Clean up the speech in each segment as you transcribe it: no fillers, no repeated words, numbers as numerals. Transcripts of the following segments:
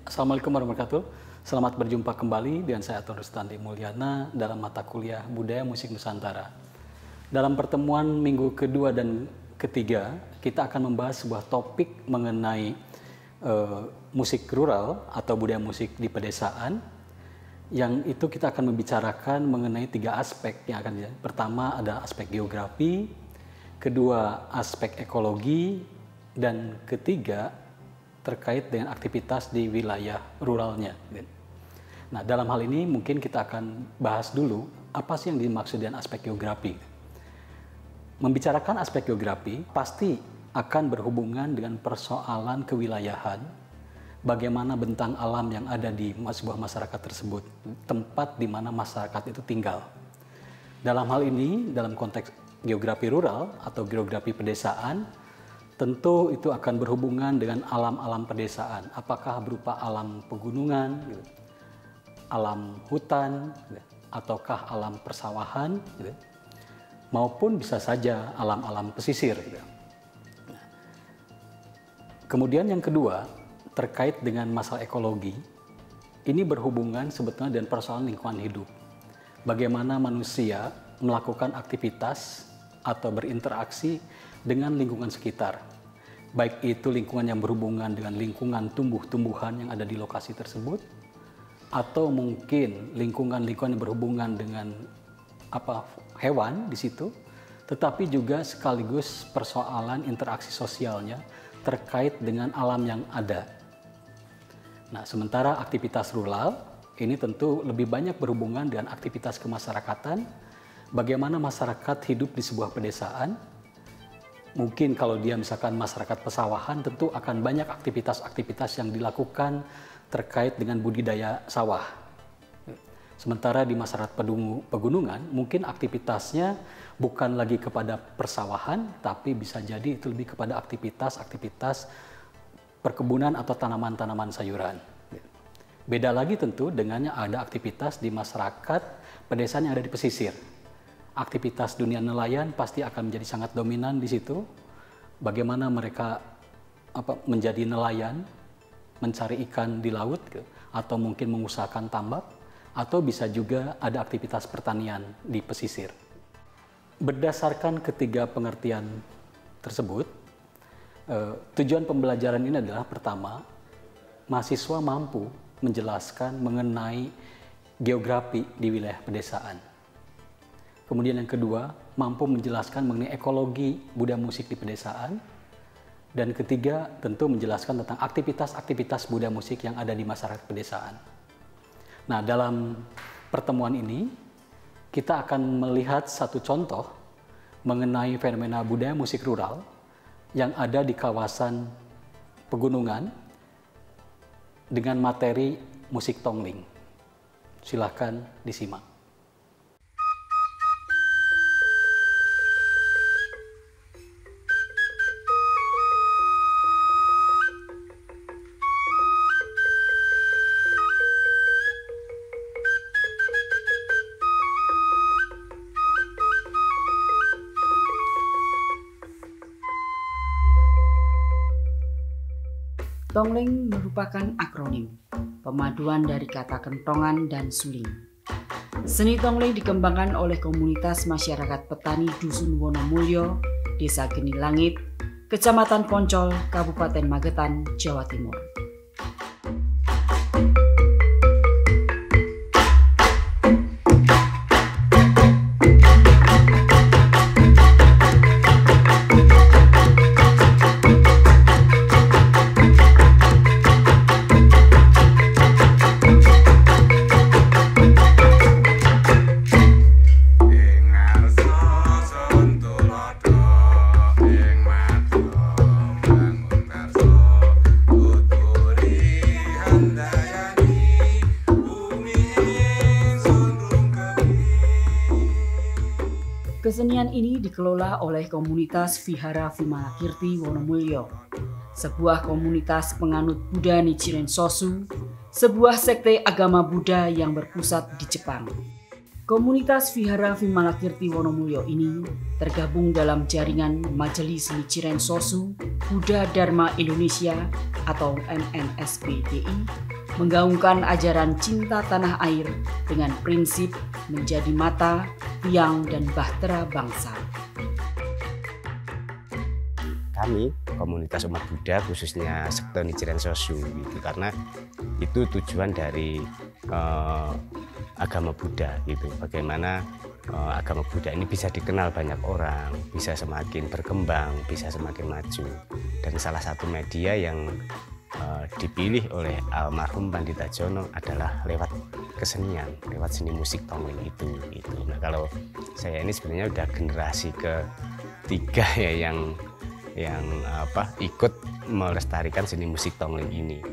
Assalamualaikum warahmatullahi wabarakatuh. Selamat berjumpa kembali dengan saya Aton Rustandi Mulyana dalam mata kuliah Budaya Musik Nusantara. Dalam pertemuan minggu kedua dan ketiga, kita akan membahas sebuah topik mengenai musik rural atau budaya musik di pedesaan. Yang itu kita akan membicarakan mengenai tiga aspek yang akan dilihat. Pertama ada aspek geografi, kedua aspek ekologi, dan ketiga terkait dengan aktivitas di wilayah ruralnya. Nah, dalam hal ini mungkin kita akan bahas dulu apa sih yang dimaksud dengan aspek geografi. Membicarakan aspek geografi pasti akan berhubungan dengan persoalan kewilayahan, bagaimana bentang alam yang ada di sebuah masyarakat tersebut, tempat di mana masyarakat itu tinggal. Dalam hal ini, dalam konteks geografi rural atau geografi pedesaan, tentu itu akan berhubungan dengan alam-alam pedesaan, apakah berupa alam pegunungan, alam hutan, ataukah alam persawahan, maupun bisa saja alam-alam pesisir. Kemudian yang kedua, terkait dengan masalah ekologi, ini berhubungan sebetulnya dengan persoalan lingkungan hidup. Bagaimana manusia melakukan aktivitas atau berinteraksi dengan lingkungan sekitar. Baik itu lingkungan yang berhubungan dengan lingkungan tumbuh-tumbuhan yang ada di lokasi tersebut, atau mungkin lingkungan-lingkungan yang berhubungan dengan hewan di situ, tetapi juga sekaligus persoalan interaksi sosialnya terkait dengan alam yang ada. Nah, sementara aktivitas rural ini tentu lebih banyak berhubungan dengan aktivitas kemasyarakatan, bagaimana masyarakat hidup di sebuah pedesaan. Mungkin kalau dia misalkan masyarakat pesawahan, tentu akan banyak aktivitas-aktivitas yang dilakukan terkait dengan budidaya sawah. Sementara di masyarakat pegunungan, mungkin aktivitasnya bukan lagi kepada persawahan, tapi bisa jadi itu lebih kepada aktivitas-aktivitas perkebunan atau tanaman-tanaman sayuran. Beda lagi tentu dengannya ada aktivitas di masyarakat pedesaan yang ada di pesisir. Aktivitas dunia nelayan pasti akan menjadi sangat dominan di situ. Bagaimana mereka menjadi nelayan, mencari ikan di laut, atau mungkin mengusahakan tambak, atau bisa juga ada aktivitas pertanian di pesisir. Berdasarkan ketiga pengertian tersebut, tujuan pembelajaran ini adalah pertama, mahasiswa mampu menjelaskan mengenai geografi di wilayah pedesaan. Kemudian yang kedua, mampu menjelaskan mengenai ekologi budaya musik di pedesaan. Dan ketiga, tentu menjelaskan tentang aktivitas-aktivitas budaya musik yang ada di masyarakat pedesaan. Nah, dalam pertemuan ini, kita akan melihat satu contoh mengenai fenomena budaya musik rural yang ada di kawasan pegunungan dengan materi musik tongling. Silakan disimak. Tongling merupakan akronim, pemaduan dari kata kentongan dan suling. Seni tongling dikembangkan oleh komunitas masyarakat petani Dusun Wonomulyo, Desa Geni Langit, Kecamatan Poncol, Kabupaten Magetan, Jawa Timur. Kesenian ini dikelola oleh komunitas Vihara Vimalakirti Wonomulyo, sebuah komunitas penganut Buddha Nichiren Sosu, sebuah sekte agama Buddha yang berpusat di Jepang. Komunitas Vihara Vimalakirti Wonomulyo ini tergabung dalam jaringan Majelis Nichiren Sosu Buddha Dharma Indonesia atau MNSBDI menggaungkan ajaran cinta tanah air dengan prinsip menjadi mata, tiang, dan bahtera bangsa. Kami komunitas umat Buddha khususnya sekte Nichiren Shoshu gitu, karena itu tujuan dari agama Buddha gitu, bagaimana agama Buddha ini bisa dikenal banyak orang, bisa semakin berkembang, bisa semakin maju. Dan salah satu media yang dipilih oleh almarhum Pandita Jono adalah lewat kesenian, lewat seni musik tongling itu gitu. Nah, kalau saya ini sebenarnya udah generasi ketiga ya yang ikut melestarikan seni musik tongling ini.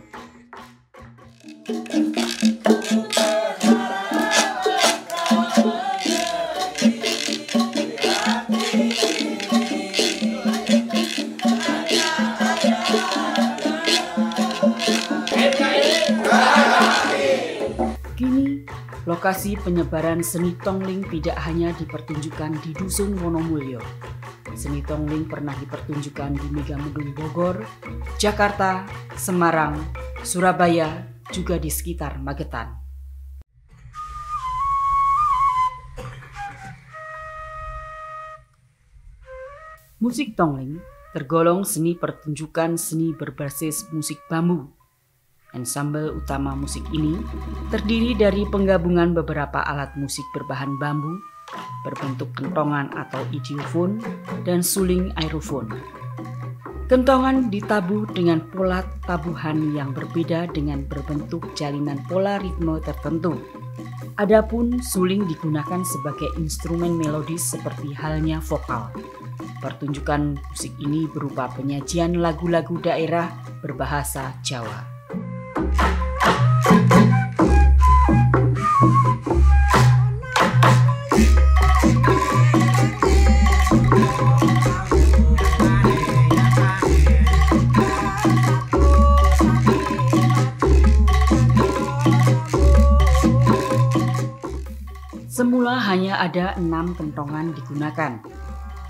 Kini, lokasi penyebaran seni tongling tidak hanya dipertunjukkan di Dusun Wonomulyo. Seni tongling pernah dipertunjukkan di Megamendung Bogor, Jakarta, Semarang, Surabaya, juga di sekitar Magetan. Musik tongling tergolong seni pertunjukan seni berbasis musik bambu. Ensemble utama musik ini terdiri dari penggabungan beberapa alat musik berbahan bambu, berbentuk kentongan atau idiofon, dan suling aerofon. Kentongan ditabuh dengan pola tabuhan yang berbeda dengan berbentuk jalinan pola ritme tertentu. Adapun suling digunakan sebagai instrumen melodis seperti halnya vokal. Pertunjukan musik ini berupa penyajian lagu-lagu daerah berbahasa Jawa. Semula hanya ada 6 kentongan digunakan.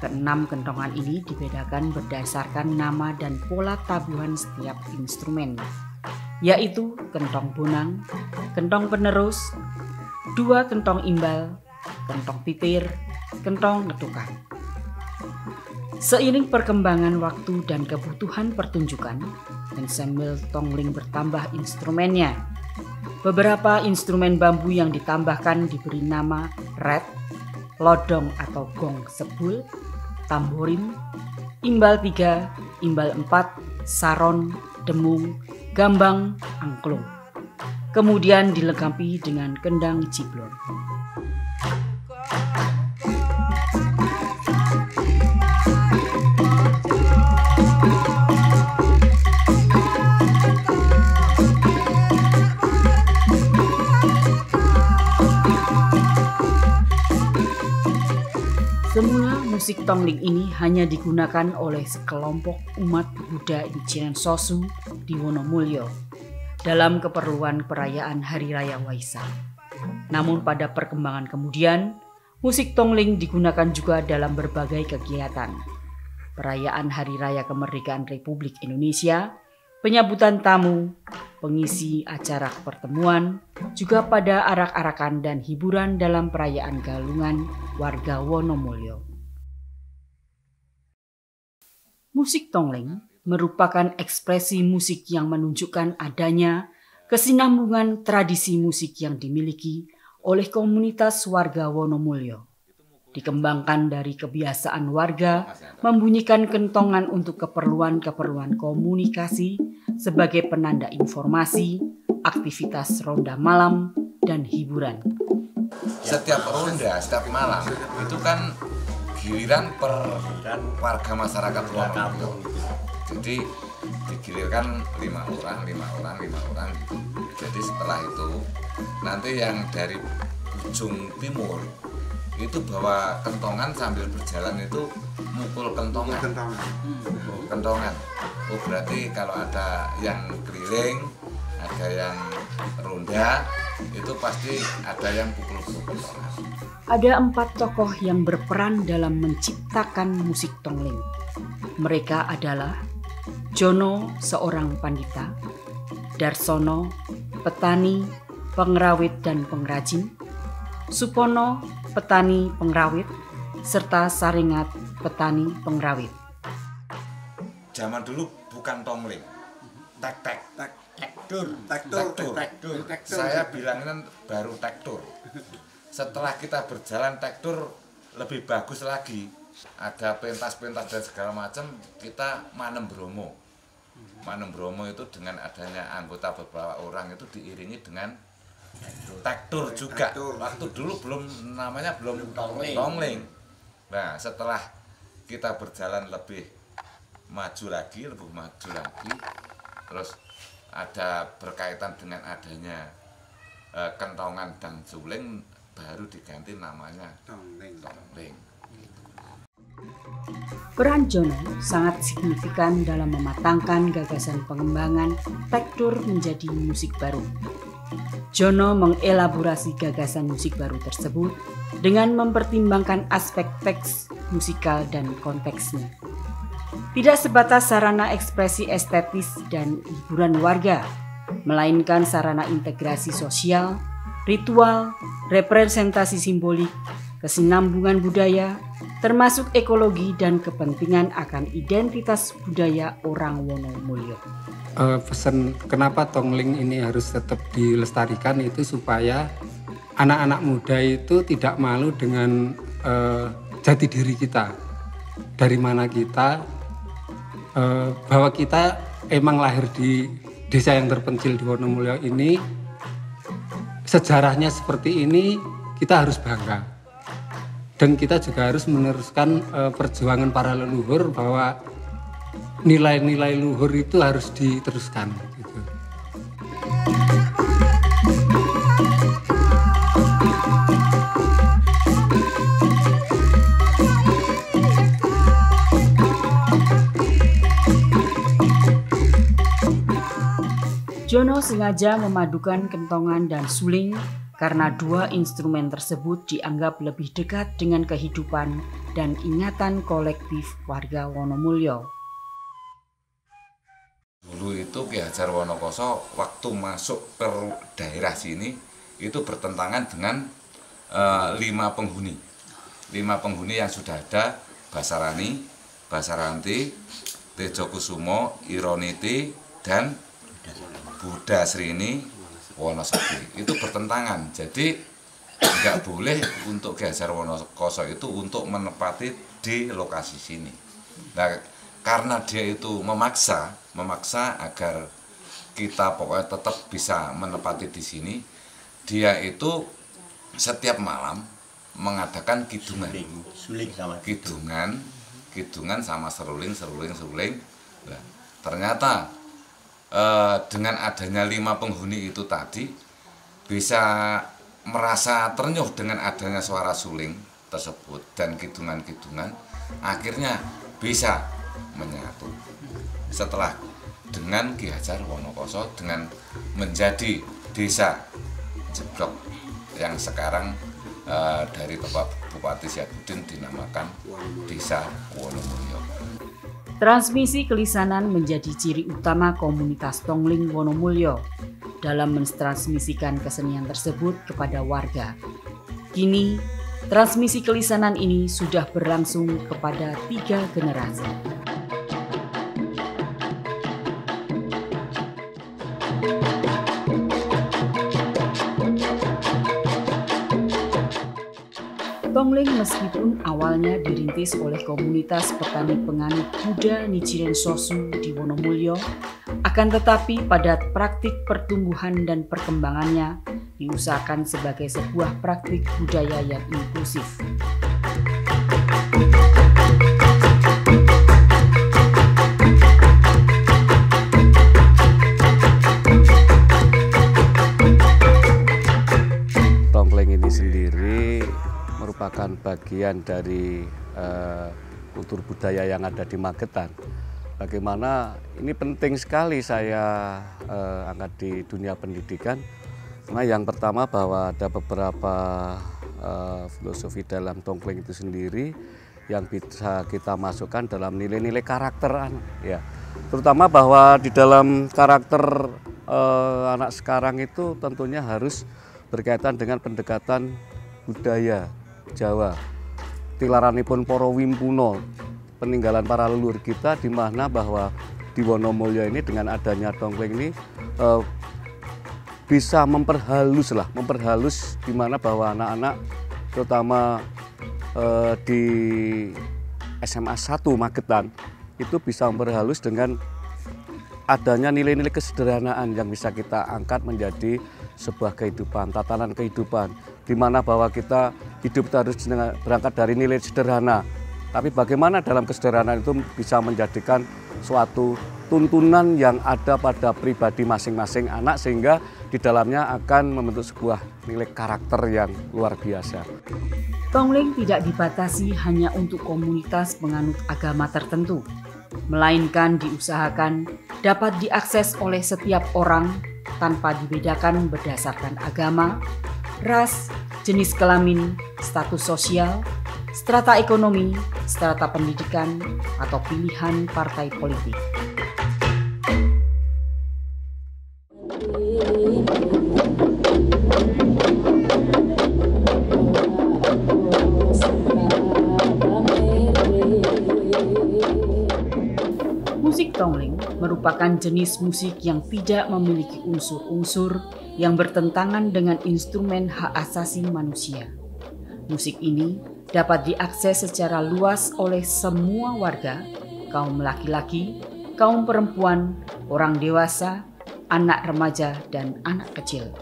Keenam kentongan ini dibedakan berdasarkan nama dan pola tabuhan setiap instrumen, yaitu kentong bonang, kentong penerus, 2 kentong imbal, kentong titir, kentong letukan. Seiring perkembangan waktu dan kebutuhan pertunjukan, ensemble tongling bertambah instrumennya. Beberapa instrumen bambu yang ditambahkan diberi nama ret, lodong atau gong sebul, tamborin, imbal 3, imbal 4, saron, demung, gambang, angklung. Kemudian dilengkapi dengan kendang ciblon. Semula musik tongling ini hanya digunakan oleh sekelompok umat Buddha Nichiren Shoshu di Wonomulyo dalam keperluan perayaan Hari Raya Waisak. Namun pada perkembangan kemudian, musik tongling digunakan juga dalam berbagai kegiatan. Perayaan Hari Raya Kemerdekaan Republik Indonesia, penyambutan tamu, pengisi acara pertemuan, juga pada arak-arakan dan hiburan dalam perayaan galungan warga Wonomulyo. Musik tongling merupakan ekspresi musik yang menunjukkan adanya kesinambungan tradisi musik yang dimiliki oleh komunitas warga Wonomulyo. Dikembangkan dari kebiasaan warga membunyikan kentongan untuk keperluan-keperluan komunikasi sebagai penanda informasi, aktivitas ronda malam, dan hiburan. Setiap ronda, setiap malam itu kan giliran per warga masyarakat Wonomulyo. Jadi digilirkan 5 orang. Jadi setelah itu nanti yang dari ujung timur itu bawa kentongan sambil berjalan itu mukul kentongan. Oh berarti kalau ada yang keliling, ada yang ronda, itu pasti ada yang pukul kentongan. Ada 4 tokoh yang berperan dalam menciptakan musik tongling. Mereka adalah Jono, seorang pandita, Darsono, petani, pengrawit dan pengrajin, Supono, petani pengrawit, serta Saringat, petani pengrawit. Zaman dulu bukan tongling, tektur. Saya bilangin baru tektur. Setelah kita berjalan tektur lebih bagus lagi. Ada pentas-pentas dan segala macam, kita Manem Bromo. Manem Bromo itu dengan adanya anggota beberapa orang itu diiringi dengan tektur juga. Waktu dulu namanya belum tongling. Nah, setelah kita berjalan lebih maju lagi, terus ada berkaitan dengan adanya kentongan dan suling, baru diganti namanya tongling. Peran Jono sangat signifikan dalam mematangkan gagasan pengembangan tektur menjadi musik baru. Jono mengelaborasi gagasan musik baru tersebut dengan mempertimbangkan aspek teks, musikal, dan konteksnya. Tidak sebatas sarana ekspresi estetis dan hiburan warga, melainkan sarana integrasi sosial, ritual, representasi simbolik, kesinambungan budaya, termasuk ekologi dan kepentingan akan identitas budaya orang Wonomulyo. Pesan kenapa tongling ini harus tetap dilestarikan itu supaya anak-anak muda itu tidak malu dengan jati diri kita, dari mana kita, bahwa kita emang lahir di desa yang terpencil di Wonomulyo ini, sejarahnya seperti ini, kita harus bangga. Dan kita juga harus meneruskan perjuangan para leluhur bahwa nilai-nilai luhur itu harus diteruskan. Gitu. Jono sengaja memadukan kentongan dan suling karena dua instrumen tersebut dianggap lebih dekat dengan kehidupan dan ingatan kolektif warga Wonomulyo. Dulu itu Ki Hajar Wonokoso waktu masuk ke daerah sini itu bertentangan dengan 5 penghuni. 5 penghuni yang sudah ada, Basarani, Basaranti, Tejokusumo, Ironiti, dan Buddha Srini Wonosari. Itu bertentangan. Jadi nggak boleh untuk Ki Hajar Wonokoso itu untuk menempati di lokasi sini. Nah, karena dia itu memaksa agar kita pokoknya tetap bisa menempati di sini, dia itu setiap malam mengadakan kidungan sama seruling. Nah, ternyata dengan adanya 5 penghuni itu tadi bisa merasa ternyuh dengan adanya suara suling tersebut dan kidungan-kidungan, akhirnya bisa menyatu. Setelah dengan Ki Hajar Wonokoso dengan menjadi desa Jeblok yang sekarang dari Bapak Bupati Syafuddin dinamakan Desa Wonomulyo. Transmisi kelisanan menjadi ciri utama komunitas Tongling Wonomulyo dalam mentransmisikan kesenian tersebut kepada warga. Kini, transmisi kelisanan ini sudah berlangsung kepada 3 generasi. Tongling meskipun awalnya dirintis oleh komunitas petani penganut Buddha Nichiren Sosu di Wonomulyo, akan tetapi pada praktik pertumbuhan dan perkembangannya diusahakan sebagai sebuah praktik budaya yang inklusif. Tongling ini sendiri merupakan bagian dari kultur budaya yang ada di Magetan. Bagaimana ini penting sekali saya angkat di dunia pendidikan. Karena yang pertama bahwa ada beberapa filosofi dalam tongling itu sendiri yang bisa kita masukkan dalam nilai-nilai karakter, ya. Terutama bahwa di dalam karakter anak sekarang itu tentunya harus berkaitan dengan pendekatan budaya Jawa. Tilaranipun para wimpuno, peninggalan para leluhur kita, di mana bahwa di Wonomulyo ini dengan adanya tongkleng ini bisa memperhalus di mana bahwa anak-anak terutama di SMA 1 Magetan itu bisa memperhalus dengan adanya nilai-nilai kesederhanaan yang bisa kita angkat menjadi sebuah kehidupan, tatanan kehidupan, di mana bahwa kita hidup harus berangkat dari nilai sederhana. Tapi bagaimana dalam kesederhanaan itu bisa menjadikan suatu tuntunan yang ada pada pribadi masing-masing anak, sehingga di dalamnya akan membentuk sebuah nilai karakter yang luar biasa. Tongling tidak dibatasi hanya untuk komunitas penganut agama tertentu, melainkan diusahakan dapat diakses oleh setiap orang tanpa dibedakan berdasarkan agama, ras, jenis kelamin, status sosial, strata ekonomi, strata pendidikan, atau pilihan partai politik. Musik tongling merupakan jenis musik yang tidak memiliki unsur-unsur yang bertentangan dengan instrumen hak asasi manusia. Musik ini dapat diakses secara luas oleh semua warga, kaum laki-laki, kaum perempuan, orang dewasa, anak remaja, dan anak kecil.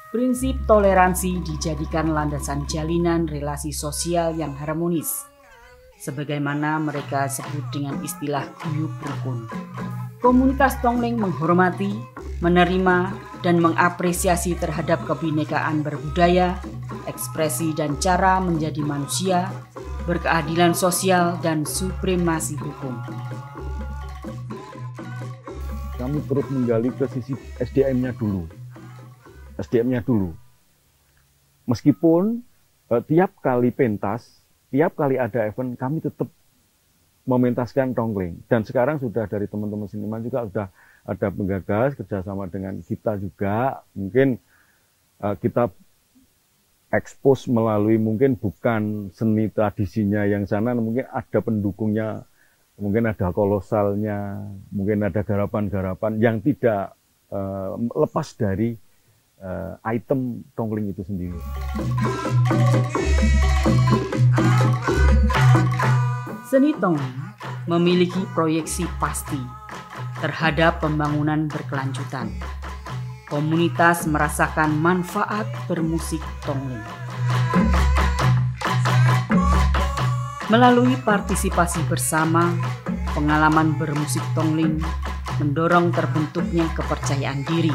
Prinsip toleransi dijadikan landasan jalinan relasi sosial yang harmonis, sebagaimana mereka sebut dengan istilah guyub rukun. Komunitas tongling menghormati, menerima, dan mengapresiasi terhadap kebinekaan berbudaya, ekspresi dan cara menjadi manusia, berkeadilan sosial, dan supremasi hukum. Kami terus menggali ke sisi SDM-nya dulu. Meskipun tiap kali pentas, tiap kali ada event, kami tetap mementaskan tongling. Dan sekarang sudah dari teman-teman seniman juga sudah ada penggagas kerjasama dengan kita juga. Mungkin kita ekspos melalui mungkin bukan seni tradisinya yang sana, mungkin ada pendukungnya, mungkin ada kolosalnya, mungkin ada garapan-garapan yang tidak lepas dari item tongling itu sendiri. Seni tongling memiliki proyeksi pasti terhadap pembangunan berkelanjutan. Komunitas merasakan manfaat bermusik tongling. Melalui partisipasi bersama, pengalaman bermusik tongling mendorong terbentuknya kepercayaan diri,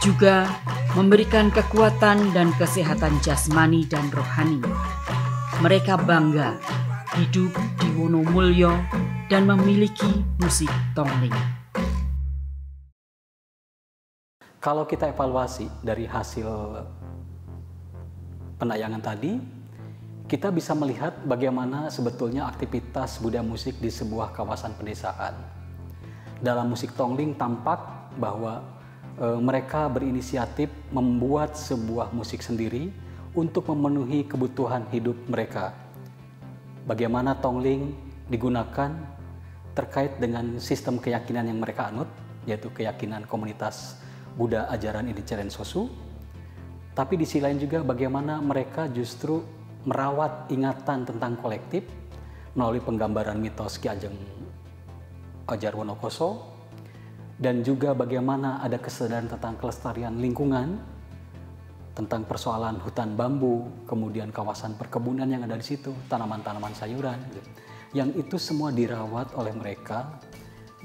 juga memberikan kekuatan dan kesehatan jasmani dan rohani. Mereka bangga hidup di Wonomulyo dan memiliki musik tongling. Kalau kita evaluasi dari hasil penayangan tadi, kita bisa melihat bagaimana sebetulnya aktivitas budaya musik di sebuah kawasan pedesaan. Dalam musik tongling tampak bahwa mereka berinisiatif membuat sebuah musik sendiri untuk memenuhi kebutuhan hidup mereka. Bagaimana tongling digunakan terkait dengan sistem keyakinan yang mereka anut, yaitu keyakinan komunitas Buddha ajaran Edi Ceren Sosu. Tapi di sisi lain juga bagaimana mereka justru merawat ingatan tentang kolektif melalui penggambaran mitos Ki Ajeng Ajarwonokoso, dan juga bagaimana ada kesadaran tentang kelestarian lingkungan, tentang persoalan hutan bambu, kemudian kawasan perkebunan yang ada di situ, tanaman-tanaman sayuran, yang itu semua dirawat oleh mereka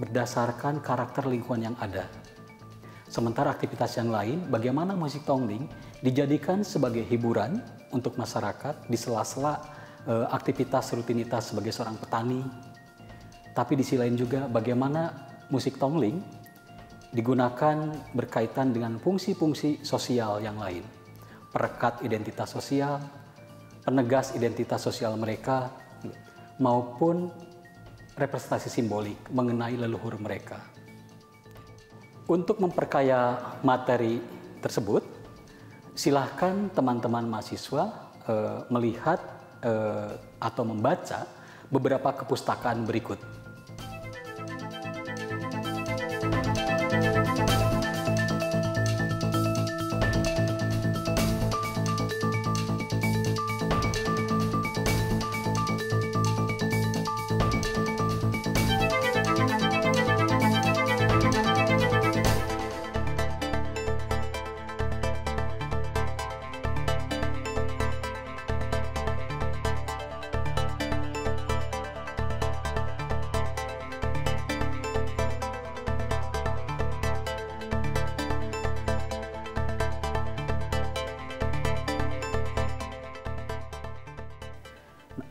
berdasarkan karakter lingkungan yang ada. Sementara aktivitas yang lain, bagaimana musik tongling dijadikan sebagai hiburan untuk masyarakat di sela-sela aktivitas rutinitas sebagai seorang petani. Tapi di sisi lain juga bagaimana musik tongling digunakan berkaitan dengan fungsi-fungsi sosial yang lain. Perekat identitas sosial, penegas identitas sosial mereka, maupun representasi simbolik mengenai leluhur mereka. Untuk memperkaya materi tersebut, silahkan teman-teman mahasiswa melihat atau membaca beberapa kepustakaan berikut.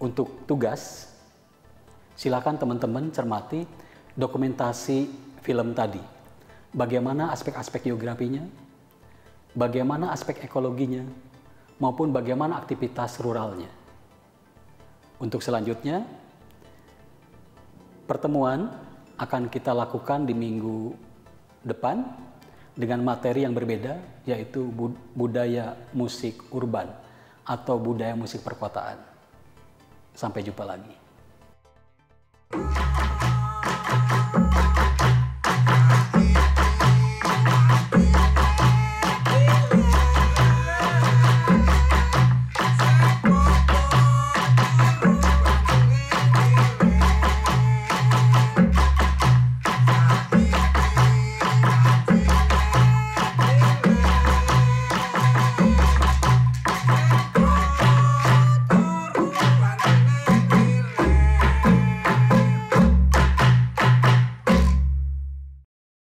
Untuk tugas, silakan teman-teman cermati dokumentasi film tadi. Bagaimana aspek-aspek geografinya, bagaimana aspek ekologinya, maupun bagaimana aktivitas ruralnya. Untuk selanjutnya, pertemuan akan kita lakukan di minggu depan dengan materi yang berbeda, yaitu budaya musik urban atau budaya musik perkotaan. Sampai jumpa lagi.